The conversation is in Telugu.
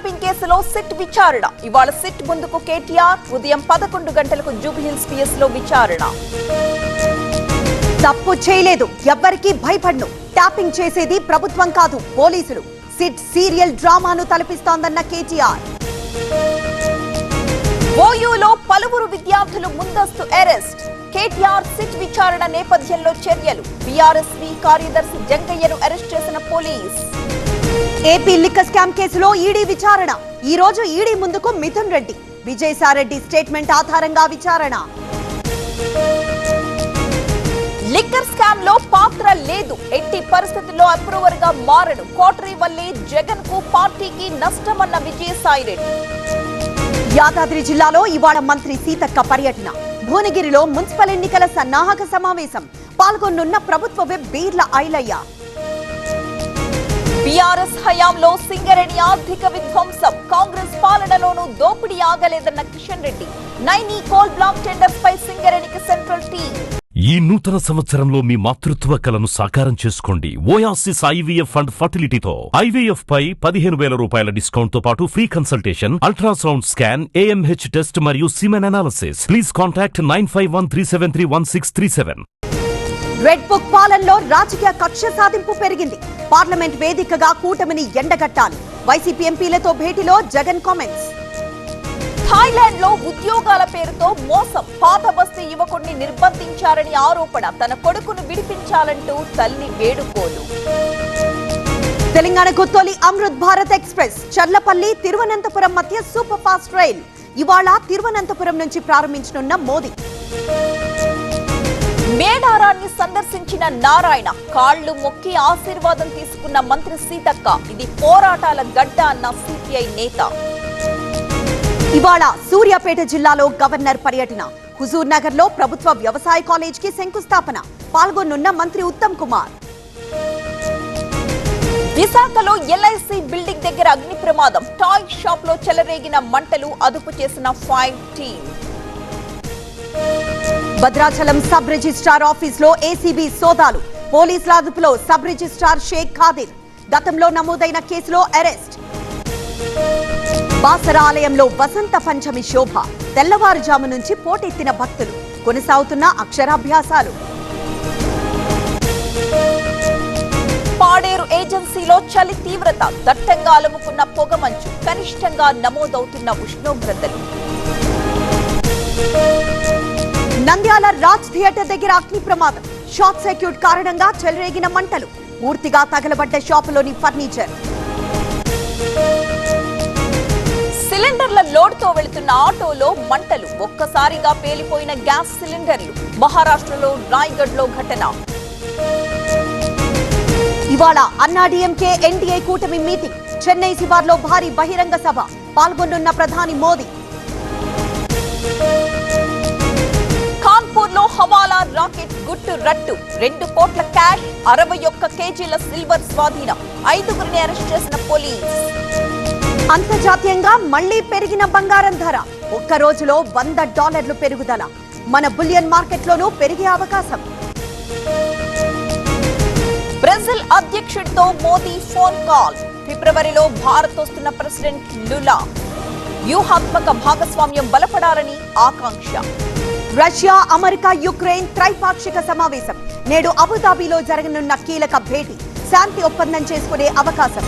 ట్యాపింగ్ కేసులో సిట్ విచారణ. ఇవాళ సిట్ ముందుకు కేటీఆర్. ఉదయం 11 గంటలకు జూబ్లీహిల్స్ పిఎస్ లో విచారణ. తప్పు చేయలేదు, ఎవ్వరికీ భయపడను. ట్యాపింగ్ చేసేది ప్రభుత్వం కాదు, పోలీసులు. సిట్ సీరియల్ డ్రామాను తలపిస్తోందన్న కేటీఆర్. ఓయూలో పలువురు విద్యార్థులు ముందస్తు అరెస్ట్. కేటీఆర్ సిట్ విచారణ నేపథ్యంలో చర్యలు. బీఆర్ఎస్వి కార్యదర్శి జంగయ్యను అరెస్ట్ చేసిన పోలీస్. ఏపీ లిక్కర్ స్కామ్ కేసులో ఈడీ విచారణ. ఈ రోజు ఈడీ ముందుకు మిథున్ రెడ్డి, విజయసాయిరెడ్డి స్టేట్మెంట్ ఆధారంగా విచారణ. లిక్కర్ స్కామ్ లో పాత్ర లేదు, ఎట్టి పరిస్థితుల్లో అప్రూవర్ గా మారడు. కోటరీ వల్లే జగన్ కు పార్టీకి నష్టమన్న విజయసాయిరెడ్డి. యాదాద్రి జిల్లాలో ఇవాళ మంత్రి సీతక్క పర్యటన. భువనగిరిలో మున్సిపల్ ఎన్నికల సన్నాహక సమావేశం. పాల్గొనున్న ప్రభుత్వ విప్ బీర్ల ఐలయ్య. బీఆర్ఎస్ హయాంలో సింగరేణి ఆర్థిక విధ్వంసం. కాంగ్రెస్ పాలనలోనూ దోపిడీ ఆగలేదన్న Kishan Reddy. Naini coal block tenders పై సింగరేణికి సెంట్రల్ టీమ్. ఈ నూతన సంవత్సరంలో మీ మాతృత్వ కలను సాకారం చేసుకోండి. ఓయాసిస్ ఐవీఎఫ్ అండ్ ఫర్టిలిటీతో ఐవీఎఫ్ పై 15,000 రూపాయల డిస్కౌంట్ తో పాటు free consultation, ultrasound scan, AMH test మరియు semen analysis. Please contact 9513731637. Red book పాలనలో రాజకీయ కక్ష సాధింపు పెరిగింది. పార్లమెంట్ వేదికగా కూటమిని ఎండగట్టాలి. వైసీపీ ఎంపీలతో భేటీలో జగన్ కామెంట్స్. థాయిలాండ్ లో ఉద్యోగాల పేరుతో మోసం. పాత బస్తీ యువకుడిని నిర్బంధించారని ఆరోపణ. తన కొడుకును విడిపించాలంటూ తల్లి వేడుకోలు. తెలంగాణకు తొలి అమృత్ భారత్ ఎక్స్ప్రెస్. చర్లపల్లి తిరువనంతపురం మధ్య సూపర్ ఫాస్ట్ రైల్ ఇవాళ తిరువనంతపురం నుంచి ప్రారంభించనున్న మోదీ. మేడారాన్ని సందర్శించిన నారాయణ. కాళ్లు మొక్కి ఆశీర్వాదం తీసుకున్న మంత్రి సీతక్క. ఇది పోరాటాల గడ్డ అన్న సిపిఐ నేత. ఇవాళ సూర్యాపేట జిల్లాలో గవర్నర్ పర్యటన. హుజూర్ నగర్ లో ప్రభుత్వ వ్యవసాయ కాలేజ్ కి శంకుస్థాపన. పాల్గొనున్న మంత్రి ఉత్తమ్ కుమార్. విశాఖలో ఎల్ఐసి బిల్డింగ్ దగ్గర అగ్ని ప్రమాదం. టాయ్ షాప్ లో చెలరేగిన మంటలు అదుపు చేసిన fire team. Bhadrachalam sub registrar office లో ఏసీబీ సోదాలు. పోలీసుల అదుపులో సబ్ రిజిస్ట్రార్ షేక్ ఖాదిర్. గతంలో నమోదైన కేసులో అరెస్ట్. బాసర ఆలయంలో వసంత పంచమి శోభ. తెల్లవారుజాము నుంచి పోటెత్తిన భక్తులు. కొనసాగుతున్న అక్షరాభ్యాసాలు. పాడేరు ఏజెన్సీలో చలి తీవ్రత. దట్టంగా అలుముకున్న పొగమంచు. కనిష్టంగా నమోదవుతున్న ఉష్ణోగ్రతలు. నంద్యాల రాజ్ థియేటర్ దగ్గర అగ్ని ప్రమాదం. షార్ట్ సర్క్యూట్ కారణంగా చెలరేగిన మంటలు. పూర్తిగా తగలబడ్డ షాపులోని ఫర్నిచర్. సిలిండర్ల లోడ్ తో వెళుతున్న ఆటోలో మంటలు. ఒక్కసారిగా పేలిపోయిన గ్యాస్ సిలిండర్లు. మహారాష్ట్రలో రాయ్గఢ్ లో ఘటన. ఇవాళ అన్నాడీఎంకే ఎన్డీఏ కూటమి మీటింగ్. చెన్నై శివార్లో భారీ బహిరంగ సభ. పాల్గొనున్న ప్రధాని మోదీ. కాన్పూర్ లో హవాలా రాకెట్ గుట్టు రట్టు. 2 కోట్ల క్యాష్, 61 కేజీల సిల్వర్ స్వాధీనం. 5గురిని అరెస్ట్ చేసిన పోలీస్. అంతర్జాతీయంగా మళ్లీ పెరిగిన బంగారం ధర. ఒక్క రోజులో $100 పెరుగుదల. మన బులియన్ మార్కెట్లోనూ పెరిగే అవకాశం. బ్రెజిల్ అధ్యక్షుడితో మోదీ ఫోన్ కాల్. ఫిబ్రవరిలో భారత్ వస్తున్న ప్రెసిడెంట్ లులా. వ్యూహాత్మక భాగస్వామ్యం బలపడాలని ఆకాంక్ష. రష్యా, అమెరికా, యుక్రెయిన్ త్రైపాక్షిక సమావేశం. నేడు అబుదాబిలో జరగనున్న కీలక భేటీ. శాంతి ఒప్పందం చేసుకునే అవకాశం.